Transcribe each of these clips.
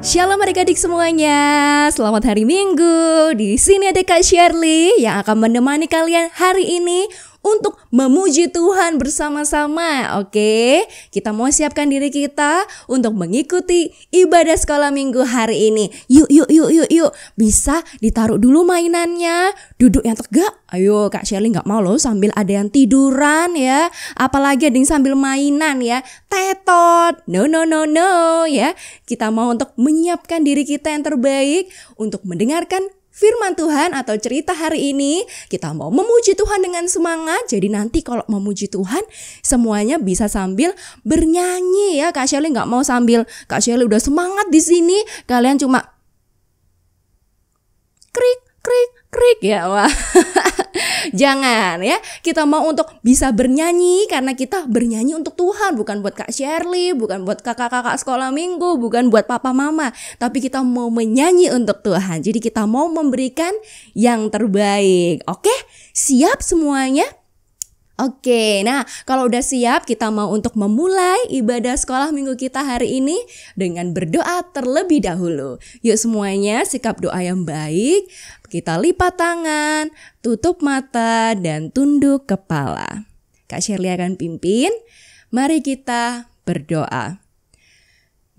Shalom adik-adik semuanya, selamat hari Minggu. Di sini ada Kak Shirley yang akan menemani kalian hari ini untuk memuji Tuhan bersama-sama. Oke, kita mau siapkan diri kita untuk mengikuti ibadah sekolah minggu hari ini. Yuk. Bisa ditaruh dulu mainannya, duduk yang tegak. Ayo, Kak Shirley gak mau loh sambil ada yang tiduran ya. Apalagi ada yang sambil mainan ya. Tetot, no ya. Kita mau untuk menyiapkan diri kita yang terbaik untuk mendengarkan firman Tuhan atau cerita hari ini. Kita mau memuji Tuhan dengan semangat. Jadi nanti kalau memuji Tuhan semuanya bisa sambil bernyanyi ya. Kak Shirley gak mau sambil Kak Shirley udah semangat di sini, kalian cuma krik ya. Wah. Jangan ya. Kita mau untuk bisa bernyanyi karena kita bernyanyi untuk Tuhan, bukan buat Kak Shirley, bukan buat kakak-kakak sekolah minggu, bukan buat papa mama, tapi kita mau menyanyi untuk Tuhan. Jadi kita mau memberikan yang terbaik. Oke? Siap semuanya? Oke, nah kalau udah siap kita mau untuk memulai ibadah sekolah minggu kita hari ini dengan berdoa terlebih dahulu. Yuk semuanya sikap doa yang baik, kita lipat tangan, tutup mata dan tunduk kepala. Kak Shirley akan pimpin, mari kita berdoa.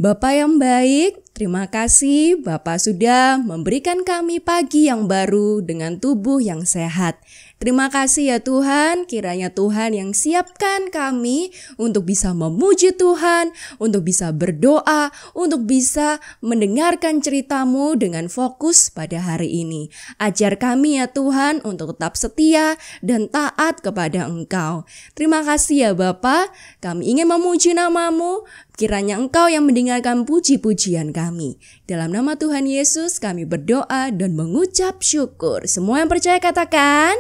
Bapa yang baik, terima kasih Bapak sudah memberikan kami pagi yang baru dengan tubuh yang sehat. Terima kasih ya Tuhan, kiranya Tuhan yang siapkan kami untuk bisa memuji Tuhan, untuk bisa berdoa, untuk bisa mendengarkan cerita-Mu dengan fokus pada hari ini. Ajar kami ya Tuhan untuk tetap setia dan taat kepada Engkau. Terima kasih ya Bapa, kami ingin memuji nama-Mu, kiranya Engkau yang mendengarkan puji-pujian kami. Dalam nama Tuhan Yesus kami berdoa dan mengucap syukur. Semua yang percaya katakan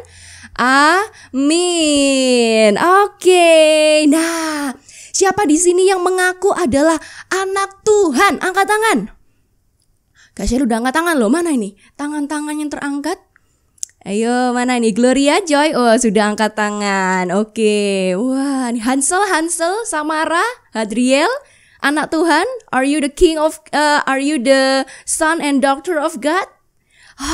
amin. Oke. Nah, siapa di sini yang mengaku adalah anak Tuhan? Angkat tangan. Kak Shirley udah angkat tangan loh. Mana ini? Tangan-tangan yang terangkat. Ayo, mana nih? Gloria Joy. Oh, sudah angkat tangan. Oke. Wah, ini Hansel, Samara, Hadriel, anak Tuhan. Are you the son and daughter of God?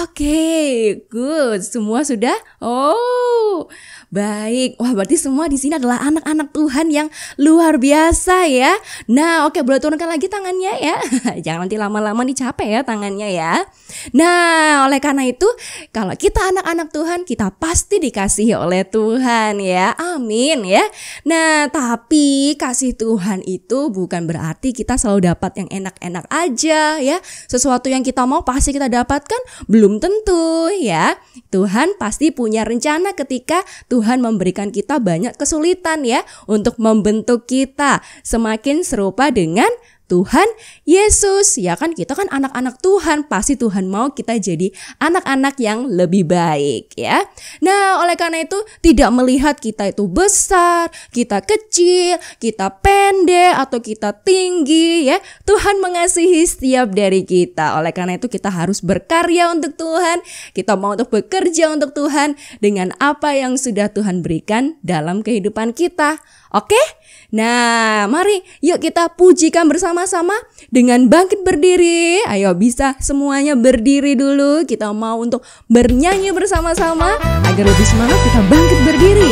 Oke, good. Semua sudah? Oh, baik. Wah, berarti semua di sini adalah anak-anak Tuhan yang luar biasa ya. Nah, oke, boleh turunkan lagi tangannya ya. Jangan nanti lama-lama dicapek ya tangannya ya. Nah, oleh karena itu, kalau kita anak-anak Tuhan, kita pasti dikasihi oleh Tuhan ya. Amin ya. Nah, tapi kasih Tuhan itu bukan berarti kita selalu dapat yang enak-enak aja ya. Sesuatu yang kita mau pasti kita dapatkan? Belum tentu ya. Tuhan pasti punya rencana ketika Tuhan memberikan kita banyak kesulitan ya, untuk membentuk kita semakin serupa dengan Tuhan Yesus. Ya kan, kita kan anak-anak Tuhan, pasti Tuhan mau kita jadi anak-anak yang lebih baik ya. Nah, oleh karena itu tidak melihat kita itu besar, kita kecil, kita pendek atau kita tinggi ya. Tuhan mengasihi setiap dari kita. Oleh karena itu kita harus berkarya untuk Tuhan. Kita mau untuk bekerja untuk Tuhan dengan apa yang sudah Tuhan berikan dalam kehidupan kita. Oke? Nah, mari yuk kita pujikan bersama-sama dengan bangkit berdiri. Ayo, bisa semuanya berdiri dulu. Kita mau untuk bernyanyi bersama-sama agar lebih semangat, kita bangkit berdiri.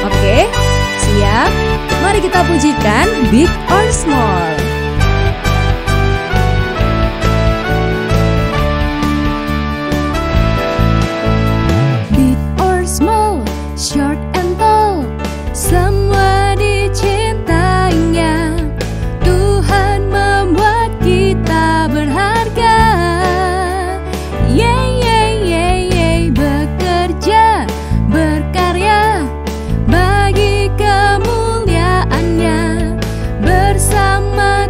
Oke? Siap? Mari kita pujikan Big or Small. Big or small, short and tall, semua dicintainya. Tuhan membuat kita berharga. Bekerja, berkarya bagi kemuliaan-Nya bersama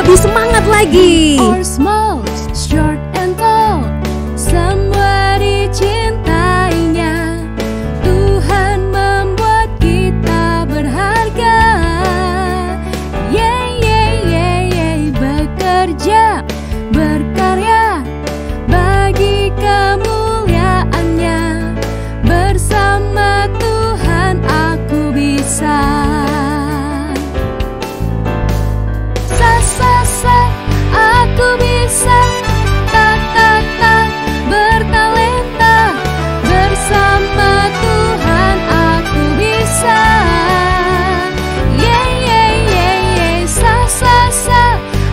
lebih semangat lagi. Or small, short and tall, semua dicintainya. Tuhan membuat kita berharga. Yeah, yeah, yeah, yeah. Bekerja, berkarya bagi kemuliaannya. Bersama Tuhan aku bisa. Aku bisa, tak, bertalenta. Bersama Tuhan aku bisa. Yeah, yeah, yeah, yeah.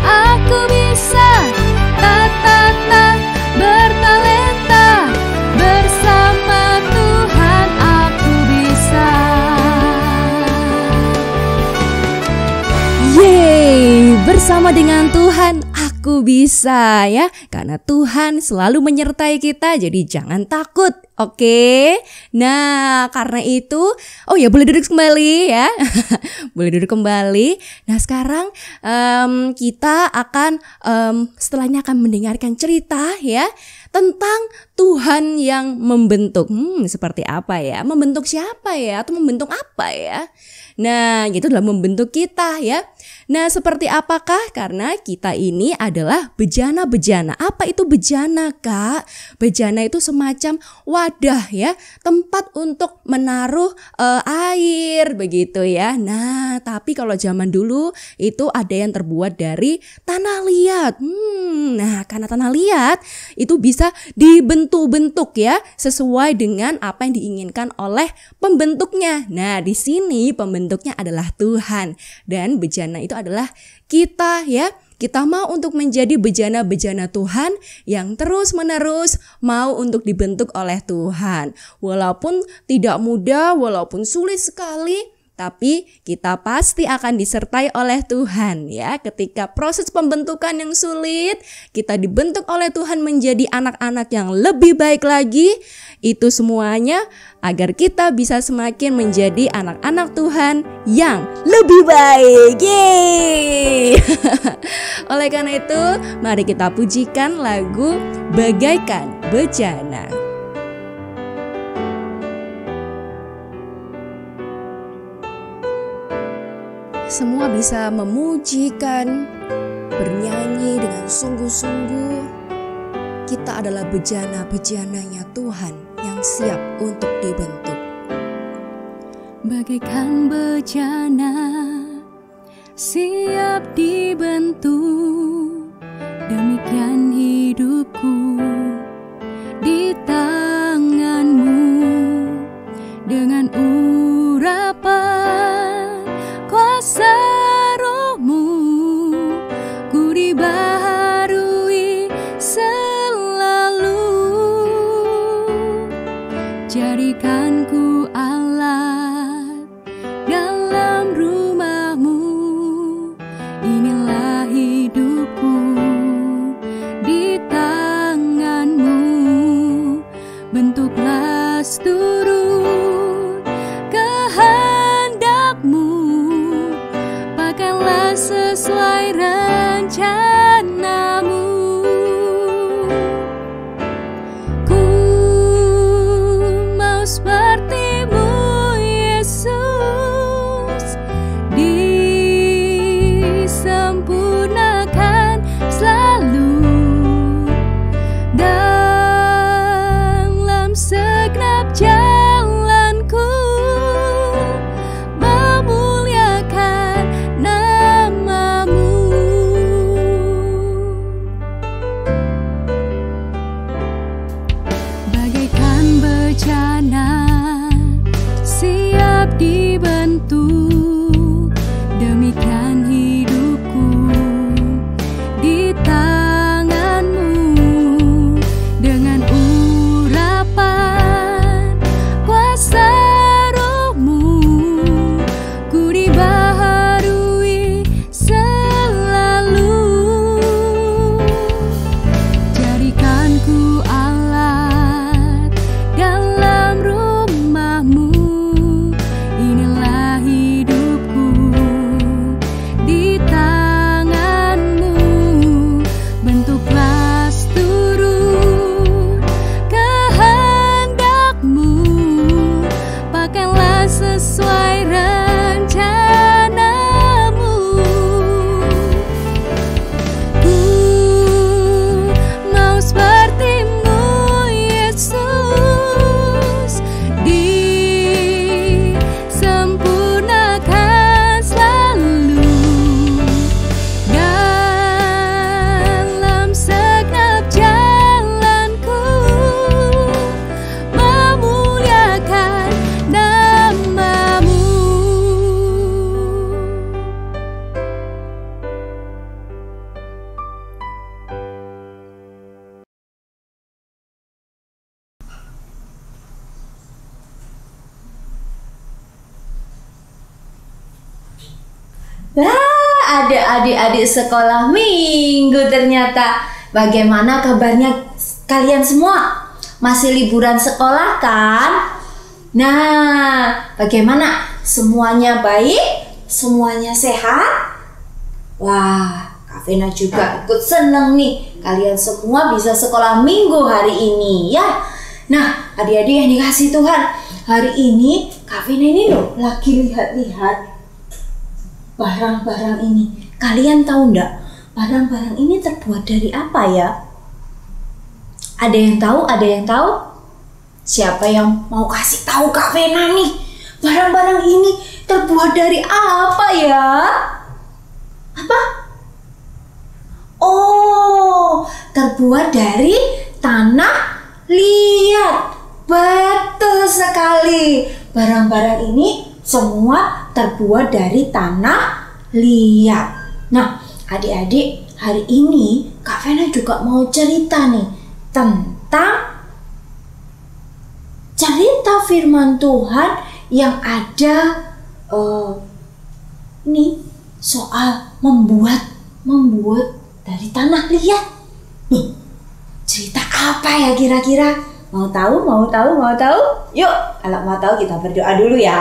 Aku bisa, tak, bertalenta. Bersama Tuhan aku bisa. Yeay, bersama dengan Tuhan aku bisa ya, karena Tuhan selalu menyertai kita, jadi jangan takut. Oke. Nah, karena itu, oh ya, boleh duduk kembali ya. Boleh duduk kembali. Nah, sekarang kita akan setelahnya akan mendengarkan cerita ya tentang Tuhan yang membentuk. Seperti apa ya? Membentuk siapa ya? Atau membentuk apa ya? Nah, itu adalah membentuk kita ya. Nah, seperti apakah? Karena kita ini adalah bejana-bejana. Apa itu bejana, Kak? Bejana itu semacam wadah ya, tempat untuk menaruh air begitu ya. Nah, tapi kalau zaman dulu itu ada yang terbuat dari tanah liat. Nah, karena tanah liat itu bisa dibentuk-bentuk ya, sesuai dengan apa yang diinginkan oleh pembentuknya. Nah, di sini pembentuknya adalah Tuhan, dan bejana itu adalah kita ya. Kita mau untuk menjadi bejana-bejana Tuhan yang terus-menerus mau untuk dibentuk oleh Tuhan. Walaupun tidak mudah, walaupun sulit sekali, tapi kita pasti akan disertai oleh Tuhan ya. Ketika proses pembentukan yang sulit, kita dibentuk oleh Tuhan menjadi anak-anak yang lebih baik lagi. Itu semuanya agar kita bisa semakin menjadi anak-anak Tuhan yang lebih baik. Yeay. Oleh karena itu, mari kita pujikan lagu Bagaikan Bejana. Semua bisa memujikan, bernyanyi dengan sungguh-sungguh. Kita adalah bejana-bejananya Tuhan yang siap untuk dibentuk. Bagaikan bejana siap dibentuk, demikian hidupku di tanganmu. Dengan urapan kuasa rohmu, ku dibaharui selalu. Jadikan ku alat dalam rumahmu. Inilah hidupku di tanganmu. Bentuklah seturut kehendakmu. Pakailah sesuai rencanamu. Ku mau sepertimu, Yesus, disempurnakan selalu dalam segenap jalanku, memuliakan namamu. Ada adik-adik sekolah minggu ternyata. Bagaimana kabarnya kalian semua? Masih liburan sekolah kan? Nah, bagaimana? Semuanya baik? Semuanya sehat? Wah, Kak Vena juga ikut seneng nih. Kalian semua bisa sekolah minggu hari ini ya. Nah, adik-adik yang dikasih Tuhan, hari ini Kak Vena ini loh lagi lihat-lihat barang-barang ini. Kalian tahu enggak? Barang-barang ini terbuat dari apa ya? Ada yang tahu? Ada yang tahu? Siapa yang mau kasih tahu Kak Vena nih? Barang-barang ini terbuat dari apa ya? Apa? Oh, terbuat dari tanah liat. Betul sekali. Barang-barang ini semua terbuat dari tanah liat. Nah, adik-adik, hari ini Kak Vena juga mau cerita nih tentang cerita firman Tuhan yang ada ini soal membuat dari tanah liat. Cerita apa ya kira-kira? Mau tahu? Yuk, kalau mau tahu kita berdoa dulu ya.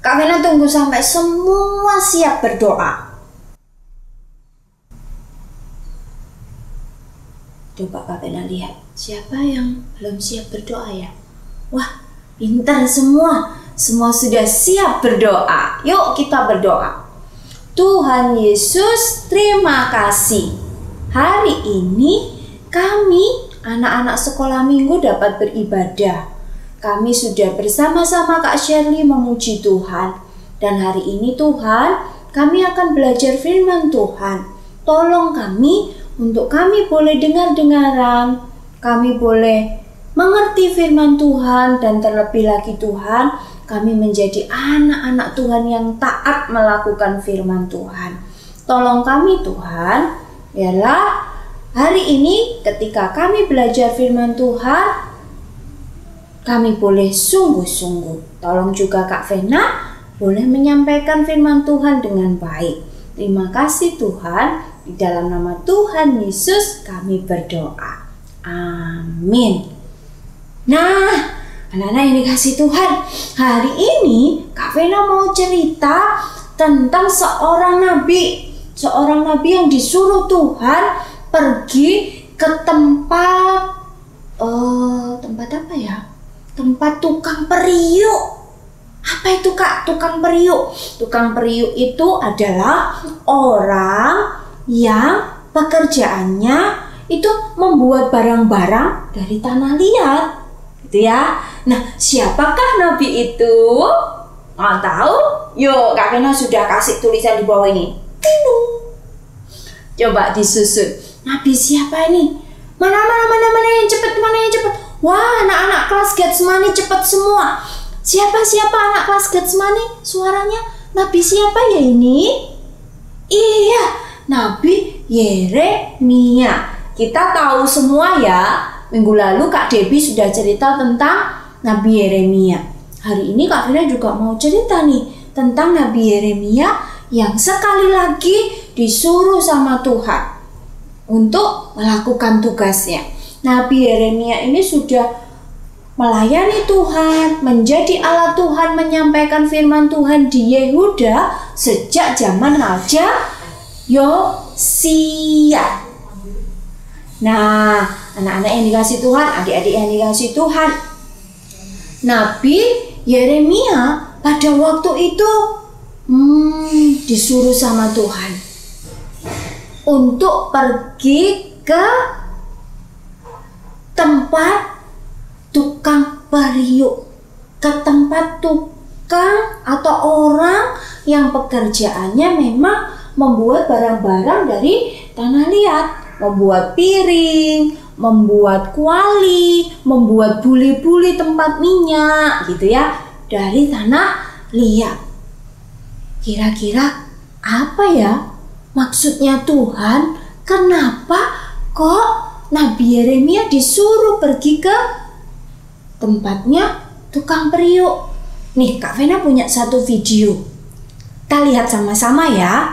Kak Vena tunggu sampai semua siap berdoa. Coba Kak Vena lihat, siapa yang belum siap berdoa ya? Wah, pintar semua. Semua sudah siap berdoa. Yuk kita berdoa. Tuhan Yesus, terima kasih. Hari ini kami anak-anak sekolah minggu dapat beribadah. Kami sudah bersama-sama Kak Shirley memuji Tuhan. Dan hari ini Tuhan, kami akan belajar firman Tuhan. Tolong kami untuk kami boleh dengar-dengaran. Kami boleh mengerti firman Tuhan. Dan terlebih lagi Tuhan, kami menjadi anak-anak Tuhan yang taat melakukan firman Tuhan. Tolong kami Tuhan, biarlah hari ini ketika kami belajar firman Tuhan, kami boleh sungguh-sungguh. Tolong juga Kak Vena boleh menyampaikan firman Tuhan dengan baik. Terima kasih Tuhan. Di dalam nama Tuhan Yesus kami berdoa. Amin. Nah, anak-anak yang dikasih Tuhan, hari ini Kak Vena mau cerita tentang seorang nabi. Seorang nabi yang disuruh Tuhan pergi ke tempat apa ya? Tempat tukang periuk. Apa itu Kak tukang periuk? Tukang periuk itu adalah orang yang pekerjaannya itu membuat barang-barang dari tanah liat, gitu ya. Nah, siapakah nabi itu? Mau tahu? Yuk, Kak Vena sudah kasih tulisan di bawah ini. Coba disusun. Nabi siapa ini? Mana yang cepet? Wah, anak-anak kelas Getsemani cepet semua. Siapa anak kelas Getsemani? Suaranya nabi siapa ya ini? Iya, Nabi Yeremia. Kita tahu semua ya. Minggu lalu Kak Debbie sudah cerita tentang Nabi Yeremia. Hari ini Kak Vena juga mau cerita nih tentang Nabi Yeremia yang sekali lagi disuruh sama Tuhan untuk melakukan tugasnya. Nabi Yeremia ini sudah melayani Tuhan, menjadi alat Tuhan, menyampaikan firman Tuhan di Yehuda sejak zaman Raja Yosia. Nah, anak-anak yang dikasih Tuhan, adik-adik yang dikasih Tuhan, Nabi Yeremia pada waktu itu disuruh sama Tuhan untuk pergi ke tempat tukang periuk, ke tempat tukang atau orang yang pekerjaannya memang membuat barang-barang dari tanah liat, membuat piring, membuat kuali, membuat buli-buli tempat minyak gitu ya, dari tanah liat. Kira-kira apa ya maksudnya Tuhan? Kenapa kok Nabi Yeremia disuruh pergi ke tempatnya tukang periuk? Nih, Kak Vena punya satu video. Kita lihat sama-sama ya.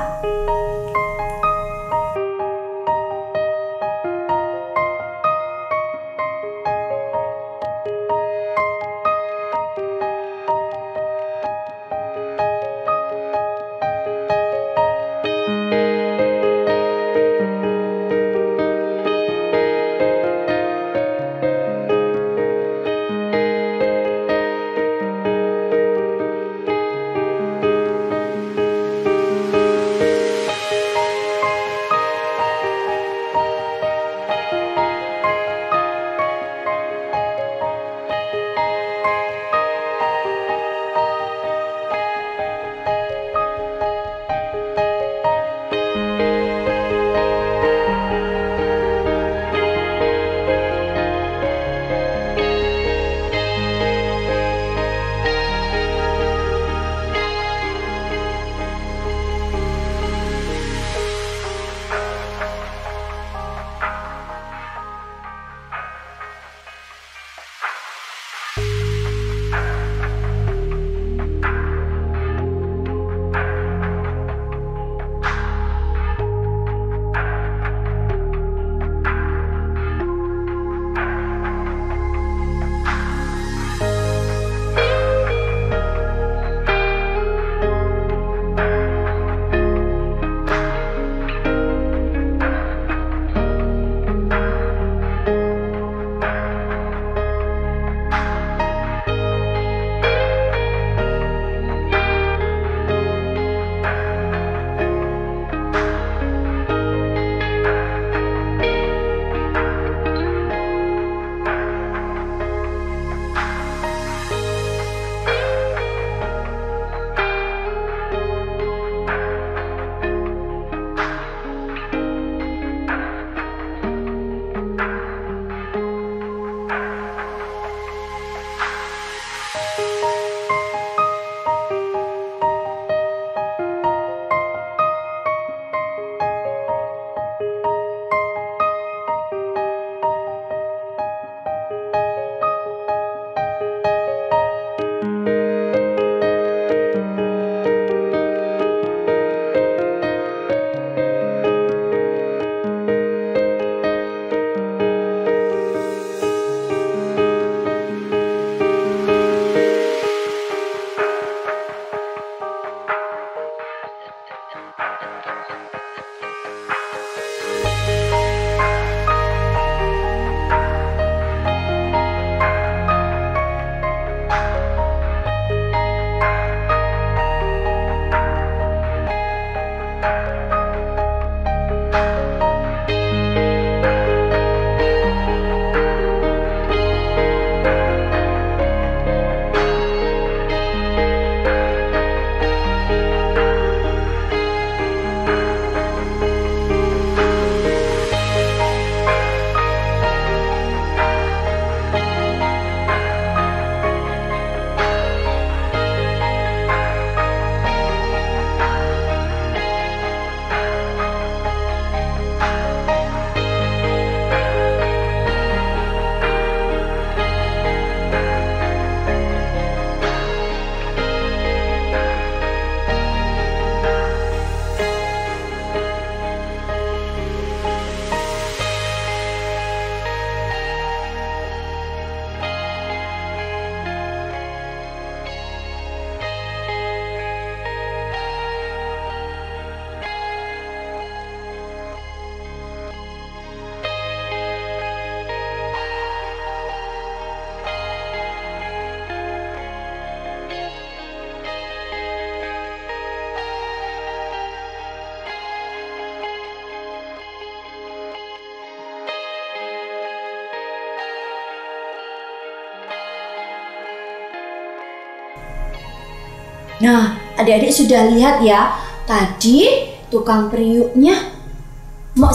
Nah, adik-adik sudah lihat ya, tadi tukang periuknya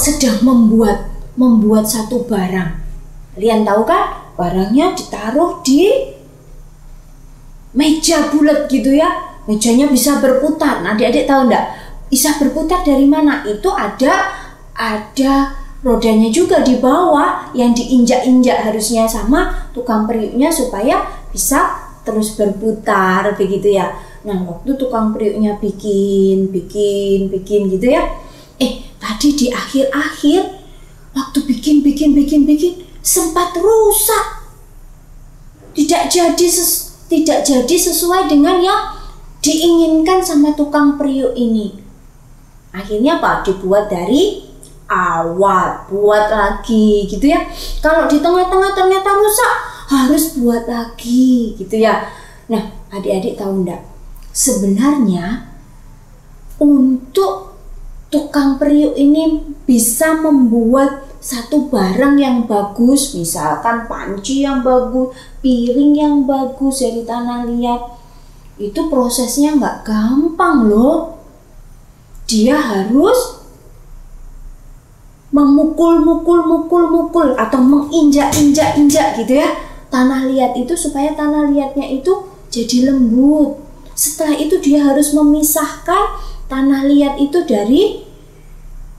sedang membuat satu barang. Kalian tahu kan? Barangnya ditaruh di meja bulat gitu ya. Mejanya bisa berputar. Nah, adik-adik tahu enggak? Bisa berputar dari mana? Itu ada rodanya juga di bawah yang diinjak-injak harusnya sama tukang periuknya supaya bisa terus berputar begitu ya. Nah, waktu tukang periuknya bikin gitu ya. Tadi di akhir-akhir waktu bikin sempat rusak. Tidak jadi sesuai dengan yang diinginkan sama tukang periuk ini. Akhirnya apa? Dibuat dari awal, buat lagi gitu ya. Kalau di tengah-tengah ternyata rusak, harus buat lagi gitu ya. Nah, adik-adik tahu enggak? Sebenarnya untuk tukang periuk ini bisa membuat satu barang yang bagus, misalkan panci yang bagus, piring yang bagus dari tanah liat, itu prosesnya nggak gampang loh. Dia harus memukul atau menginjak gitu ya tanah liat itu supaya tanah liatnya itu jadi lembut. Setelah itu dia harus memisahkan tanah liat itu dari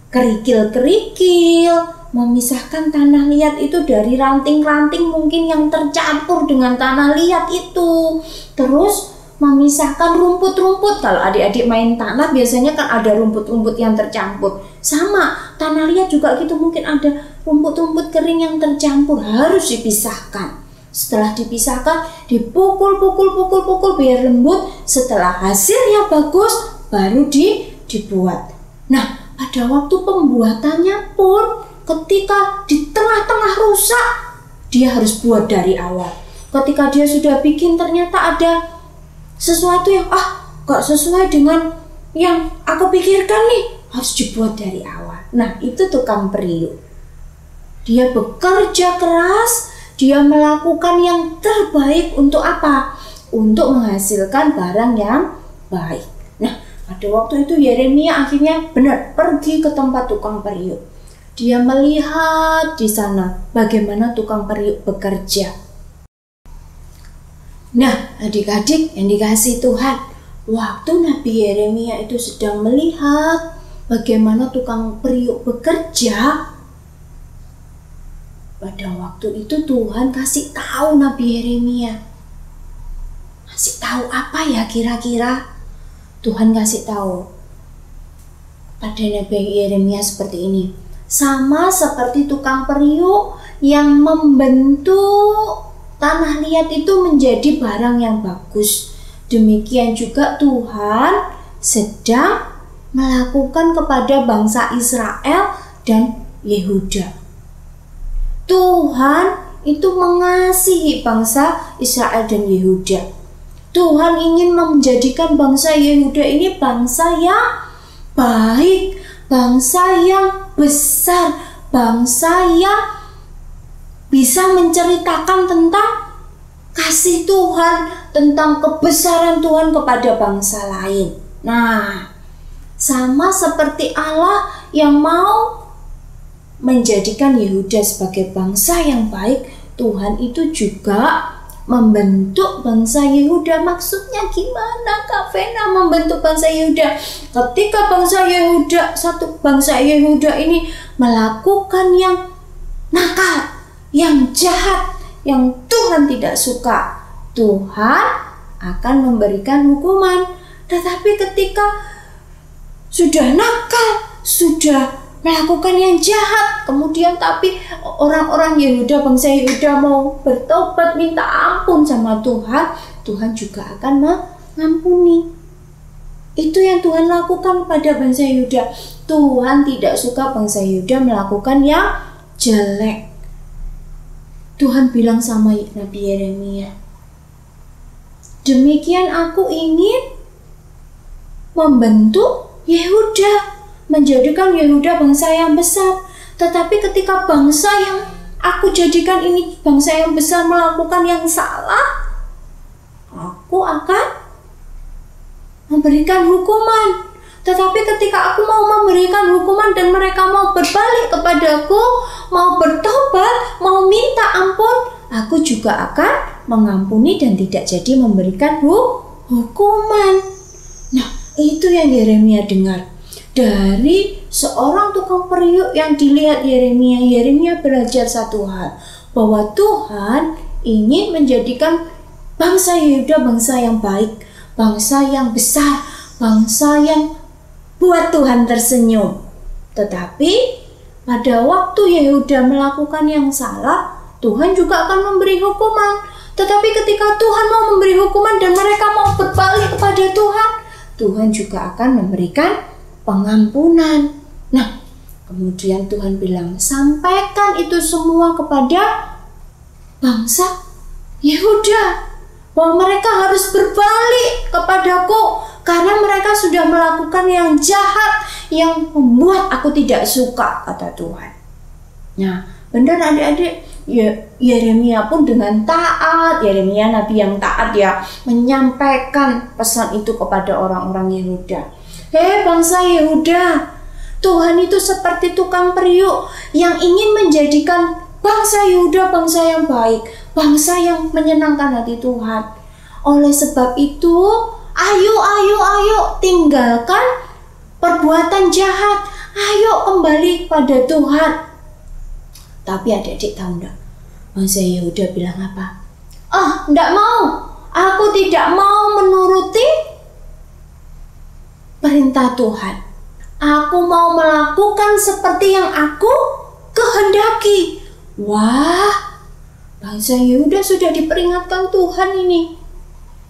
kerikil-kerikil, memisahkan tanah liat itu dari ranting-ranting mungkin yang tercampur dengan tanah liat itu. Terus memisahkan rumput-rumput. Kalau adik-adik main tanah biasanya kan ada rumput-rumput yang tercampur. Sama, tanah liat juga gitu, mungkin ada rumput-rumput kering yang tercampur, harus dipisahkan. Setelah dipisahkan, dipukul biar lembut. Setelah hasilnya bagus, baru dibuat. Nah, pada waktu pembuatannya pun ketika di tengah-tengah rusak, dia harus buat dari awal. Ketika dia sudah bikin ternyata ada sesuatu yang gak sesuai dengan yang aku pikirkan nih, harus dibuat dari awal. Nah, itu tukang periuk. Dia bekerja keras, dia melakukan yang terbaik untuk apa? Untuk menghasilkan barang yang baik. Nah, pada waktu itu Yeremia akhirnya benar pergi ke tempat tukang periuk. Dia melihat di sana bagaimana tukang periuk bekerja. Nah, adik-adik yang dikasihi Tuhan, waktu Nabi Yeremia itu sedang melihat bagaimana tukang periuk bekerja, pada waktu itu Tuhan kasih tahu Nabi Yeremia. Kasih tahu apa ya kira-kira? Tuhan kasih tahu pada Nabi Yeremia seperti ini. Sama seperti tukang periuk yang membentuk tanah liat itu menjadi barang yang bagus, demikian juga Tuhan sedang melakukan kepada bangsa Israel dan Yehuda. Tuhan itu mengasihi bangsa Israel dan Yehuda. Tuhan ingin menjadikan bangsa Yehuda ini bangsa yang baik, bangsa yang besar, bangsa yang bisa menceritakan tentang kasih Tuhan, tentang kebesaran Tuhan kepada bangsa lain. Nah, sama seperti Allah yang mau menjadikan Yehuda sebagai bangsa yang baik, Tuhan itu juga membentuk bangsa Yehuda. Maksudnya gimana Kak Vena membentuk bangsa Yehuda? Ketika bangsa Yehuda ini melakukan yang nakal, yang jahat, yang Tuhan tidak suka, Tuhan akan memberikan hukuman. Tetapi ketika sudah nakal, sudah melakukan yang jahat, kemudian tapi orang-orang Yehuda, bangsa Yehuda mau bertobat minta ampun sama Tuhan, Tuhan juga akan mengampuni. Itu yang Tuhan lakukan pada bangsa Yehuda. Tuhan tidak suka bangsa Yehuda melakukan yang jelek. Tuhan bilang sama Nabi Yeremia, demikian aku ingin membentuk Yehuda, menjadikan Yehuda bangsa yang besar. Tetapi ketika bangsa yang aku jadikan ini bangsa yang besar melakukan yang salah, aku akan memberikan hukuman. Tetapi ketika aku mau memberikan hukuman dan mereka mau berbalik kepadaku, mau bertobat, mau minta ampun, aku juga akan mengampuni dan tidak jadi memberikan hukuman. Nah, itu yang Yeremia dengar dari seorang tukang periuk yang dilihat Yeremia. Yeremia belajar satu hal, bahwa Tuhan ingin menjadikan bangsa Yehuda bangsa yang baik, bangsa yang besar, bangsa yang buat Tuhan tersenyum. Tetapi pada waktu Yehuda melakukan yang salah, Tuhan juga akan memberi hukuman. Tetapi ketika Tuhan mau memberi hukuman dan mereka mau berbalik kepada Tuhan, Tuhan juga akan memberikan pengampunan. Nah, kemudian Tuhan bilang, sampaikan itu semua kepada bangsa Yehuda, bahwa mereka harus berbalik kepadaku karena mereka sudah melakukan yang jahat, yang membuat aku tidak suka, kata Tuhan. Nah, benar adik-adik, Yeremia pun dengan taat, Yeremia nabi yang taat ya, menyampaikan pesan itu kepada orang-orang Yehuda. Hei bangsa Yehuda, Tuhan itu seperti tukang periuk yang ingin menjadikan bangsa Yehuda bangsa yang baik, bangsa yang menyenangkan hati Tuhan. Oleh sebab itu, ayo tinggalkan perbuatan jahat, ayo kembali pada Tuhan. Tapi adik-adik tahu enggak, bangsa Yehuda bilang apa? Enggak mau, aku tidak mau menuruti perintah Tuhan. Aku mau melakukan seperti yang aku kehendaki. Wah, bangsa Yehuda sudah diperingatkan Tuhan ini.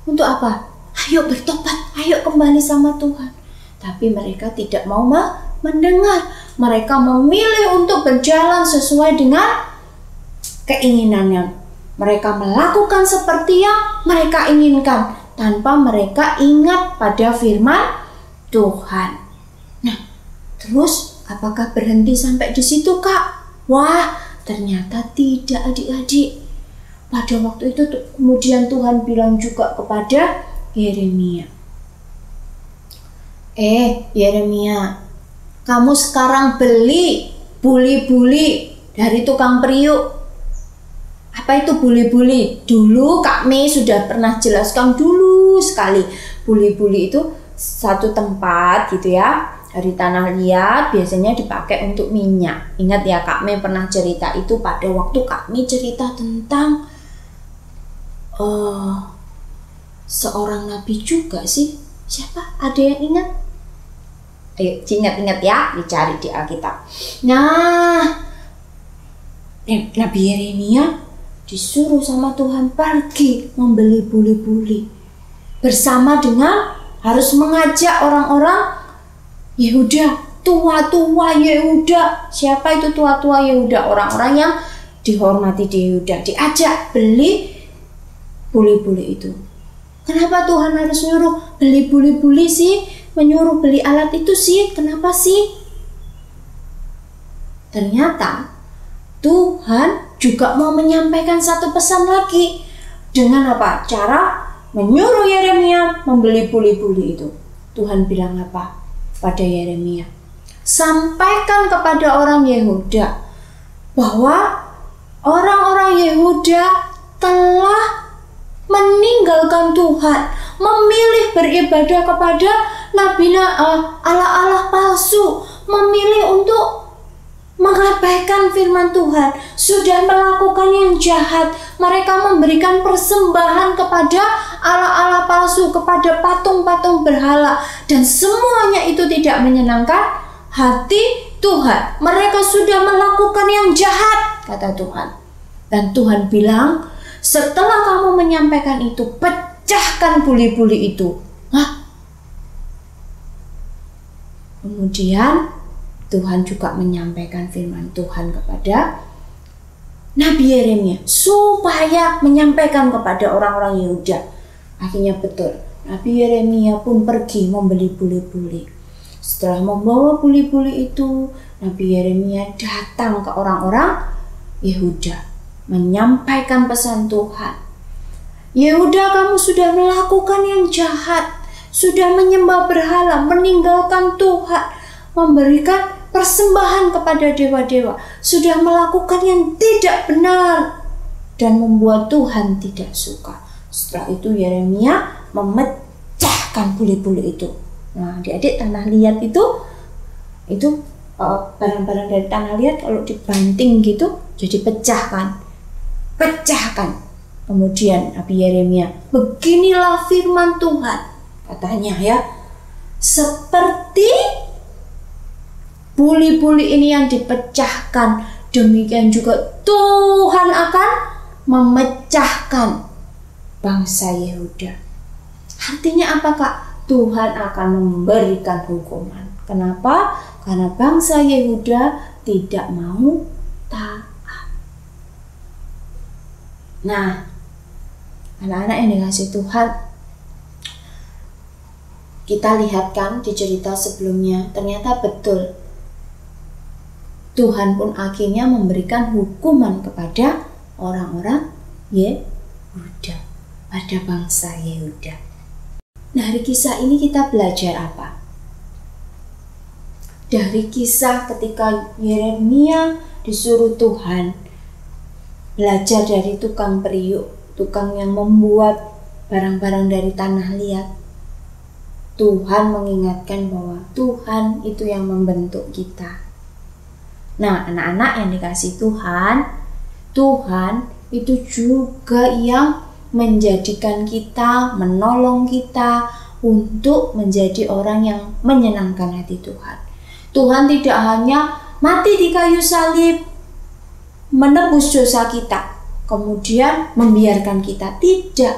Untuk apa? Ayo bertobat, ayo kembali sama Tuhan. Tapi mereka tidak mau mendengar. Mereka memilih untuk berjalan sesuai dengan keinginannya. Mereka melakukan seperti yang mereka inginkan tanpa mereka ingat pada firman Tuhan. Nah, terus apakah berhenti sampai di situ, Kak? Wah, ternyata tidak adik-adik. Pada waktu itu kemudian Tuhan bilang juga kepada Yeremia, Yeremia, kamu sekarang beli buli-buli dari tukang periuk. Apa itu buli-buli? Dulu Kak Mei sudah pernah jelaskan dulu sekali. Buli-buli itu satu tempat gitu ya, dari tanah liat, biasanya dipakai untuk minyak. Ingat ya, Kak Mei pernah cerita itu pada waktu Kak Mei cerita tentang seorang nabi juga sih. Siapa? Ada yang ingat? Ayo ingat-ingat ya, dicari di Alkitab. Nah, Nabi Yeremia disuruh sama Tuhan pergi membeli buli-buli bersama dengan harus mengajak orang-orang Yehuda, tua-tua Yehuda. Siapa itu tua-tua Yehuda? Orang-orang yang dihormati di Yehuda, diajak beli buli-buli itu. Kenapa Tuhan harus nyuruh beli buli-buli sih? Menyuruh beli alat itu sih? Kenapa sih? Ternyata Tuhan juga mau menyampaikan satu pesan lagi. Dengan apa? Cara menyuruh Yeremia membeli buli-buli itu. Tuhan bilang apa pada Yeremia? Sampaikan kepada orang Yehuda bahwa orang-orang Yehuda telah meninggalkan Tuhan, memilih beribadah kepada Allah-Allah palsu, memilih untuk mengabaikan firman Tuhan, sudah melakukan yang jahat. Mereka memberikan persembahan kepada Allah-Allah palsu, kepada patung-patung berhala, dan semuanya itu tidak menyenangkan hati Tuhan. Mereka sudah melakukan yang jahat, kata Tuhan. Dan Tuhan bilang, setelah kamu menyampaikan itu, pecahkan buli-buli itu. Kemudian Tuhan juga menyampaikan firman Tuhan kepada Nabi Yeremia supaya menyampaikan kepada orang-orang Yehuda. Akhirnya betul, Nabi Yeremia pun pergi membeli buli-buli. Setelah membawa buli-buli itu, Nabi Yeremia datang ke orang-orang Yehuda, menyampaikan pesan Tuhan. Yehuda, kamu sudah melakukan yang jahat, sudah menyembah berhala, meninggalkan Tuhan, memberikan persembahan kepada dewa-dewa, sudah melakukan yang tidak benar dan membuat Tuhan tidak suka. Setelah itu Yeremia memecahkan buli-buli itu. Nah, adik-adik, tanah liat itu barang-barang dari tanah liat kalau dibanting gitu jadi pecahkan. Kemudian Nabi Yeremia, beginilah firman Tuhan, katanya ya, seperti buli-buli ini yang dipecahkan, demikian juga Tuhan akan memecahkan bangsa Yehuda. Artinya apa Kak? Tuhan akan memberikan hukuman. Kenapa? Karena bangsa Yehuda tidak mau taat. Nah, anak-anak yang dikasih Tuhan, kita lihat kan di cerita sebelumnya, ternyata betul Tuhan pun akhirnya memberikan hukuman kepada orang-orang Yehuda, pada bangsa Yehuda. Nah, dari kisah ini kita belajar apa? Dari kisah ketika Yeremia disuruh Tuhan belajar dari tukang periuk, tukang yang membuat barang-barang dari tanah liat. Tuhan mengingatkan bahwa Tuhan itu yang membentuk kita. Nah, anak-anak yang dikasih Tuhan, Tuhan itu juga yang menjadikan kita, menolong kita untuk menjadi orang yang menyenangkan hati Tuhan. Tuhan tidak hanya mati di kayu salib, menebus dosa kita, kemudian membiarkan kita. Tidak.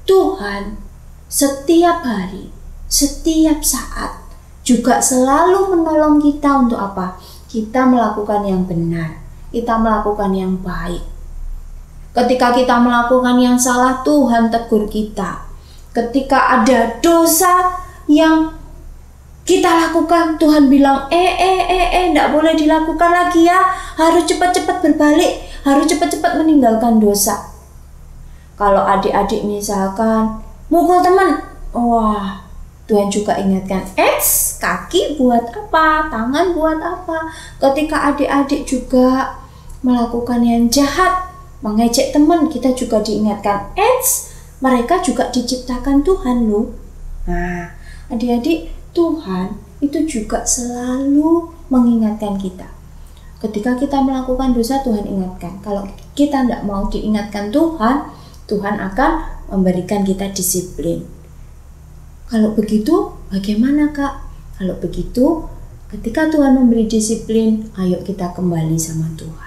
Tuhan setiap hari, setiap saat juga selalu menolong kita untuk apa? Kita melakukan yang benar, kita melakukan yang baik. Ketika kita melakukan yang salah, Tuhan tegur kita. Ketika ada dosa yang kita lakukan, Tuhan bilang, enggak boleh dilakukan lagi ya, harus cepat-cepat berbalik, harus cepat-cepat meninggalkan dosa. Kalau adik-adik misalkan mukul teman, wah, Tuhan juga ingatkan, kaki buat apa, tangan buat apa. Ketika adik-adik juga melakukan yang jahat, mengejek teman, kita juga diingatkan, mereka juga diciptakan Tuhan loh. Nah, adik-adik, Tuhan itu juga selalu mengingatkan kita. Ketika kita melakukan dosa, Tuhan ingatkan. Kalau kita tidak mau diingatkan Tuhan, Tuhan akan memberikan kita disiplin. Kalau begitu, bagaimana Kak? Kalau begitu, ketika Tuhan memberi disiplin, ayo kita kembali sama Tuhan.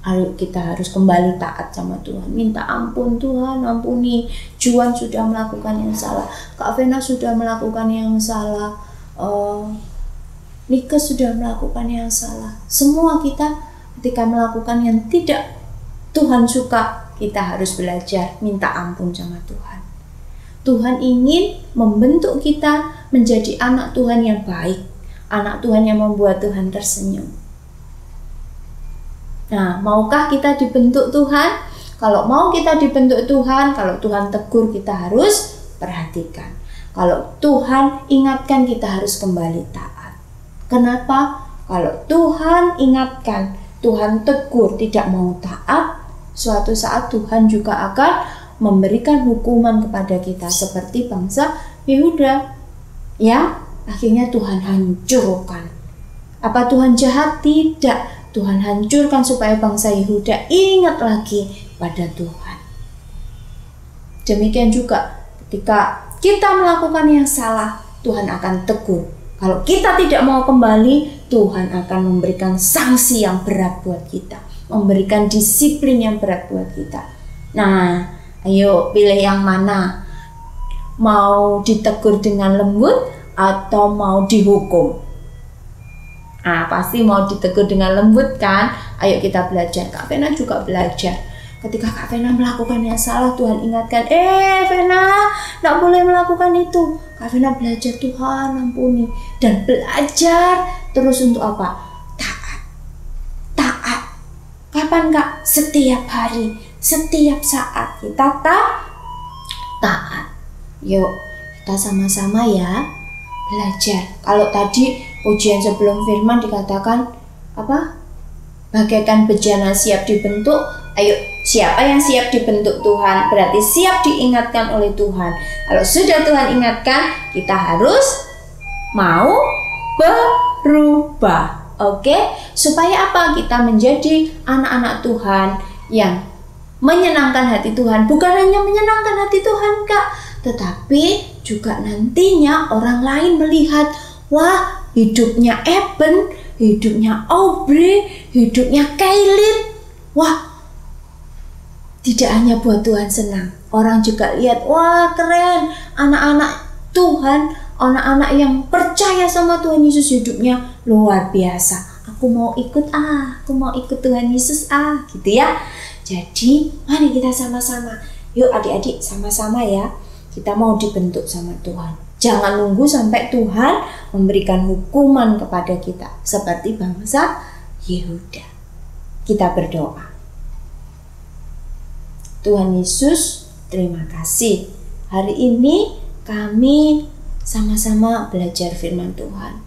Ayo kita harus kembali taat sama Tuhan. Minta ampun, Tuhan ampuni. Juan sudah melakukan yang salah, Kak Vena sudah melakukan yang salah, Nika sudah melakukan yang salah. Semua kita ketika melakukan yang tidak Tuhan suka, kita harus belajar minta ampun sama Tuhan. Tuhan ingin membentuk kita menjadi anak Tuhan yang baik, anak Tuhan yang membuat Tuhan tersenyum. Nah, maukah kita dibentuk Tuhan? Kalau mau kita dibentuk Tuhan, kalau Tuhan tegur, kita harus perhatikan. Kalau Tuhan ingatkan, kita harus kembali taat. Kenapa? Kalau Tuhan ingatkan, Tuhan tegur, tidak mau taat, suatu saat Tuhan juga akan memberikan hukuman kepada kita seperti bangsa Yehuda. Ya, akhirnya Tuhan hancurkan. Apa Tuhan jahat? Tidak. Tuhan hancurkan supaya bangsa Yehuda ingat lagi pada Tuhan. Demikian juga ketika kita melakukan yang salah, Tuhan akan tegur. Kalau kita tidak mau kembali, Tuhan akan memberikan sanksi yang berat buat kita, memberikan disiplin yang berat buat kita. Nah, ayo pilih yang mana? Mau ditegur dengan lembut atau mau dihukum? Nah, pasti mau ditegur dengan lembut kan? Ayo kita belajar. Kak Vena juga belajar. Ketika Kak Vena melakukan yang salah, Tuhan ingatkan, Vena, tidak boleh melakukan itu. Kak Vena belajar, Tuhan ampuni. Dan belajar terus untuk apa? Taat. Taat. Kapan Kak? Setiap hari, setiap saat kita taat. Yuk, kita sama-sama ya belajar. Kalau tadi ujian sebelum firman dikatakan apa? Bagaikan bejana siap dibentuk. Ayo, siapa yang siap dibentuk Tuhan? Berarti siap diingatkan oleh Tuhan. Kalau sudah Tuhan ingatkan, kita harus mau berubah. Oke? Supaya apa? Kita menjadi anak-anak Tuhan yang menyenangkan hati Tuhan. Bukan hanya menyenangkan hati Tuhan, Kak, tetapi juga nantinya orang lain melihat, wah, hidupnya Eben, hidupnya Aubrey, hidupnya Kailin, wah, tidak hanya buat Tuhan senang, orang juga lihat, wah, keren, anak-anak Tuhan, anak-anak yang percaya sama Tuhan Yesus hidupnya luar biasa. Aku mau ikut aku mau ikut Tuhan Yesus gitu ya. Jadi mari kita sama-sama, yuk adik-adik sama-sama ya, kita mau dibentuk sama Tuhan. Jangan nunggu sampai Tuhan memberikan hukuman kepada kita seperti bangsa Yehuda. Kita berdoa. Tuhan Yesus, terima kasih. Hari ini kami sama-sama belajar firman Tuhan.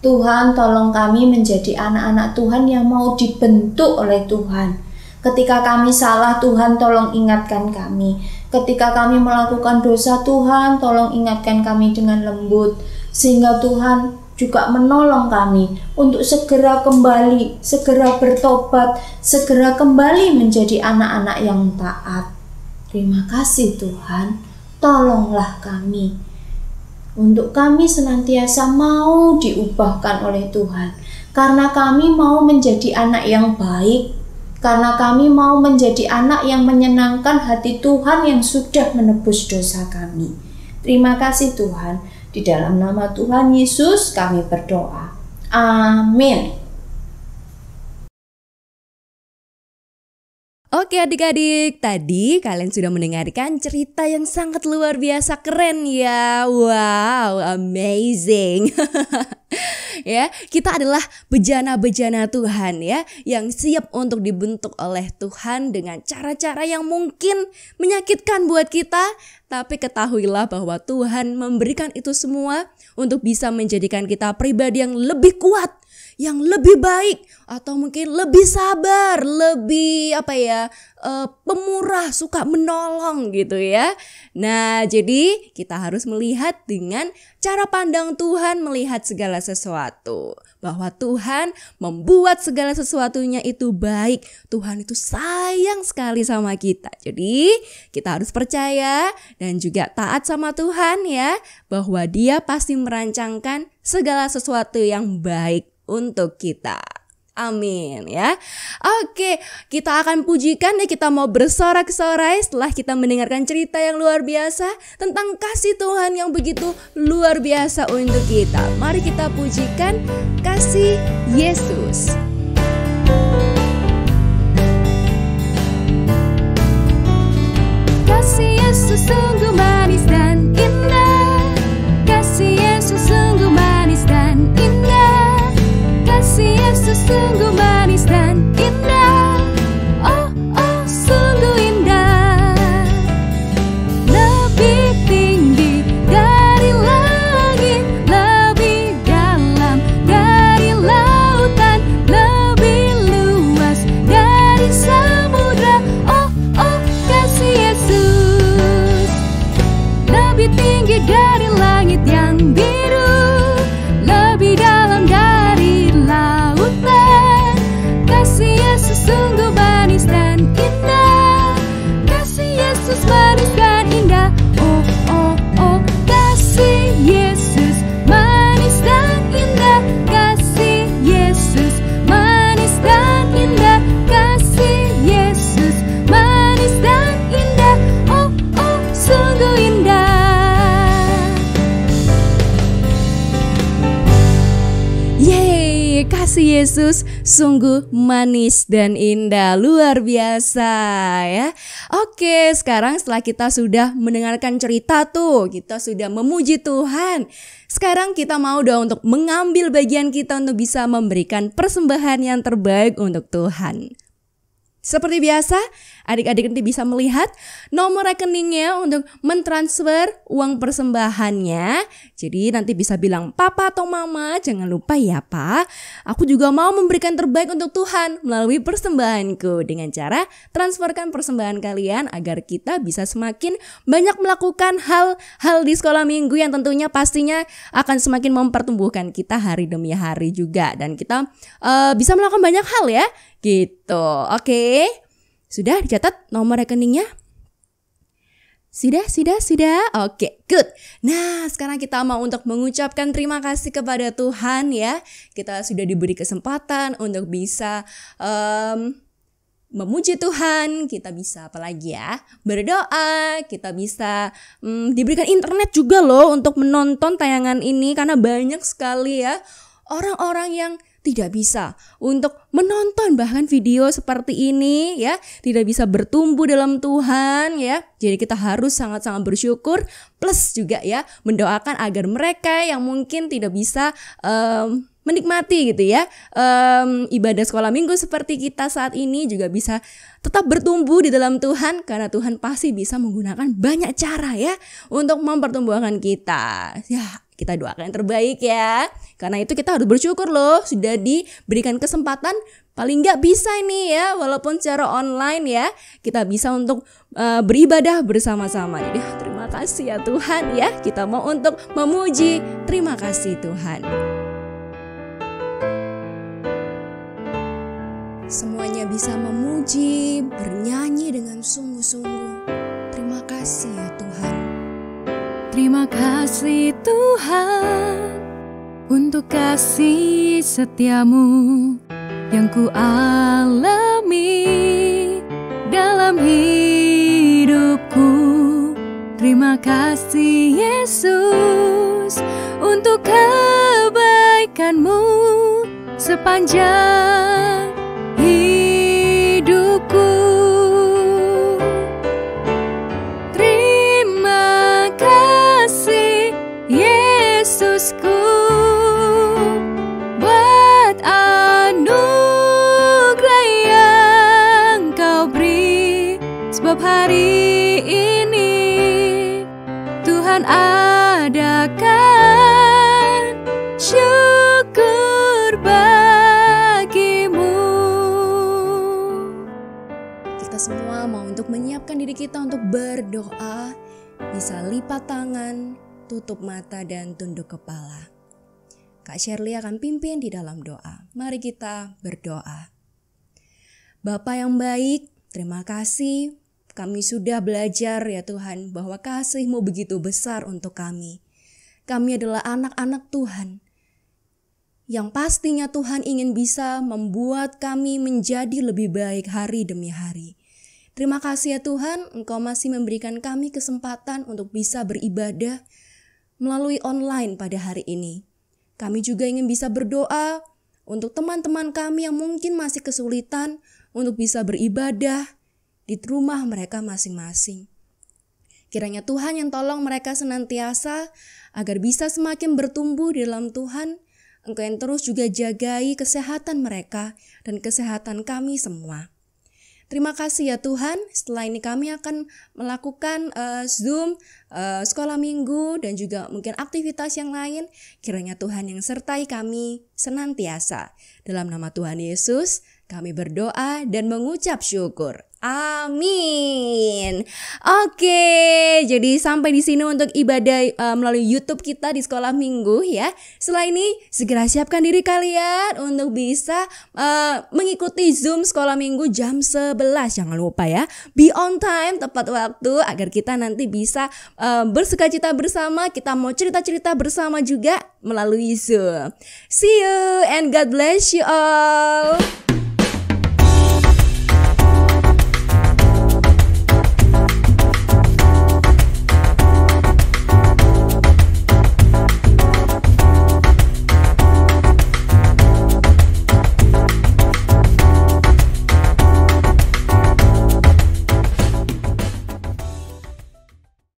Tuhan, tolong kami menjadi anak-anak Tuhan yang mau dibentuk oleh Tuhan. Ketika kami salah, Tuhan tolong ingatkan kami. Ketika kami melakukan dosa, Tuhan tolong ingatkan kami dengan lembut. Sehingga Tuhan juga menolong kami untuk segera kembali, segera bertobat, segera kembali menjadi anak-anak yang taat. Terima kasih Tuhan, tolonglah kami. Untuk kami senantiasa mau diubahkan oleh Tuhan. Karena kami mau menjadi anak yang baik. Karena kami mau menjadi anak yang menyenangkan hati Tuhan yang sudah menebus dosa kami. Terima kasih Tuhan. Di dalam nama Tuhan Yesus kami berdoa. Amin. Oke adik-adik, tadi kalian sudah mendengarkan cerita yang sangat luar biasa keren ya. Wow, amazing. Ya, kita adalah bejana-bejana Tuhan ya, yang siap untuk dibentuk oleh Tuhan dengan cara-cara yang mungkin menyakitkan buat kita. Tapi ketahuilah bahwa Tuhan memberikan itu semua untuk bisa menjadikan kita pribadi yang lebih kuat, yang lebih baik, atau mungkin lebih sabar, lebih pemurah, suka menolong gitu ya. Nah, jadi kita harus melihat dengan cara pandang Tuhan melihat segala sesuatu, bahwa Tuhan membuat segala sesuatunya itu baik. Tuhan itu sayang sekali sama kita. Jadi kita harus percaya dan juga taat sama Tuhan ya, bahwa Dia pasti merancangkan segala sesuatu yang baik untuk kita. Amin ya. Oke, kita akan pujikan dan kita mau bersorak-sorai setelah kita mendengarkan cerita yang luar biasa tentang kasih Tuhan yang begitu luar biasa untuk kita. Mari kita pujikan kasih Yesus. Kasih Yesus sungguh manis dan indah. Kasih Yesus sungguh manis dan indah. Kasih Yesus sungguh manis dan indah. Oh, oh, sungguh indah. Lebih tinggi dari langit, lebih dalam dari lautan, lebih luas dari samudra. Oh, oh, kasih Yesus. Lebih tinggi dari langit yang biru, lebih dalam dari lautan. Kasih Yesus sungguh manis dan indah. Kasih Yesus manis dan indah. Oh, oh, oh, kasih Yesus manis dan indah. Kasih Yesus manis dan indah. Kasih Yesus manis dan indah. Oh, oh, sungguh indah. Yeay, kasih Yesus sungguh manis dan indah, luar biasa ya. Oke, sekarang setelah kita sudah mendengarkan cerita tuh, kita sudah memuji Tuhan. Sekarang kita mau dong untuk mengambil bagian kita untuk bisa memberikan persembahan yang terbaik untuk Tuhan. Seperti biasa, adik-adik nanti bisa melihat nomor rekeningnya untuk mentransfer uang persembahannya. Jadi nanti bisa bilang, Papa atau Mama, jangan lupa ya Pak, aku juga mau memberikan terbaik untuk Tuhan melalui persembahanku. Dengan cara transferkan persembahan kalian agar kita bisa semakin banyak melakukan hal-hal di sekolah minggu yang tentunya pastinya akan semakin mempertumbuhkan kita hari demi hari juga. Dan kita bisa melakukan banyak hal ya. Gitu, oke. Sudah dicatat nomor rekeningnya? Sudah. Oke, good. Nah, sekarang kita mau untuk mengucapkan terima kasih kepada Tuhan ya. Kita sudah diberi kesempatan untuk bisa memuji Tuhan. Kita bisa apalagi ya? Berdoa. Kita bisa diberikan internet juga loh untuk menonton tayangan ini. Karena banyak sekali ya orang-orang yang tidak bisa untuk menonton bahkan video seperti ini ya, tidak bisa bertumbuh dalam Tuhan ya. Jadi kita harus sangat-sangat bersyukur, plus juga ya mendoakan agar mereka yang mungkin tidak bisa menikmati gitu ya ibadah sekolah minggu seperti kita saat ini juga bisa tetap bertumbuh di dalam Tuhan, karena Tuhan pasti bisa menggunakan banyak cara ya untuk mempertumbuhkan kita. Ya, kita doakan yang terbaik ya. Karena itu kita harus bersyukur loh sudah diberikan kesempatan, paling nggak bisa ini ya, walaupun secara online ya, kita bisa untuk beribadah bersama-sama. Jadi terima kasih ya Tuhan ya. Kita mau untuk memuji, terima kasih Tuhan. Semuanya bisa memuji, bernyanyi dengan sungguh-sungguh. Terima kasih ya Tuhan. Terima kasih Tuhan untuk kasih setiamu yang ku alami dalam hidupku. Terima kasih Yesus untuk kebaikanmu sepanjang hidupku. Terima kasih Yesusku buat anugerah yang kau beri, sebab hari ini Tuhan adakan syukur bagimu. Kita semua mau untuk menyiapkan diri kita untuk berdoa. Bisa lipat tangan, tutup mata dan tunduk kepala. Kak Shirley akan pimpin di dalam doa. Mari kita berdoa. Bapa yang baik, terima kasih. Kami sudah belajar ya Tuhan bahwa kasih-Mu begitu besar untuk kami. Kami adalah anak-anak Tuhan. Yang pastinya Tuhan ingin bisa membuat kami menjadi lebih baik hari demi hari. Terima kasih ya Tuhan, Engkau masih memberikan kami kesempatan untuk bisa beribadah melalui online pada hari ini. Kami juga ingin bisa berdoa untuk teman-teman kami yang mungkin masih kesulitan untuk bisa beribadah di rumah mereka masing-masing. Kiranya Tuhan yang tolong mereka senantiasa agar bisa semakin bertumbuh di dalam Tuhan. Engkau yang terus juga jagai kesehatan mereka dan kesehatan kami semua. Terima kasih ya Tuhan. Setelah ini kami akan melakukan Zoom, sekolah minggu dan juga mungkin aktivitas yang lain. Kiranya Tuhan yang sertai kami senantiasa. Dalam nama Tuhan Yesus kami berdoa dan mengucap syukur. Amin. Oke, jadi sampai di sini untuk ibadah melalui YouTube kita di sekolah minggu ya. Setelah ini segera siapkan diri kalian untuk bisa mengikuti Zoom sekolah minggu jam 11. Jangan lupa ya, be on time, tepat waktu agar kita nanti bisa bersukacita bersama. Kita mau cerita-cerita bersama juga melalui Zoom. See you and God bless you all.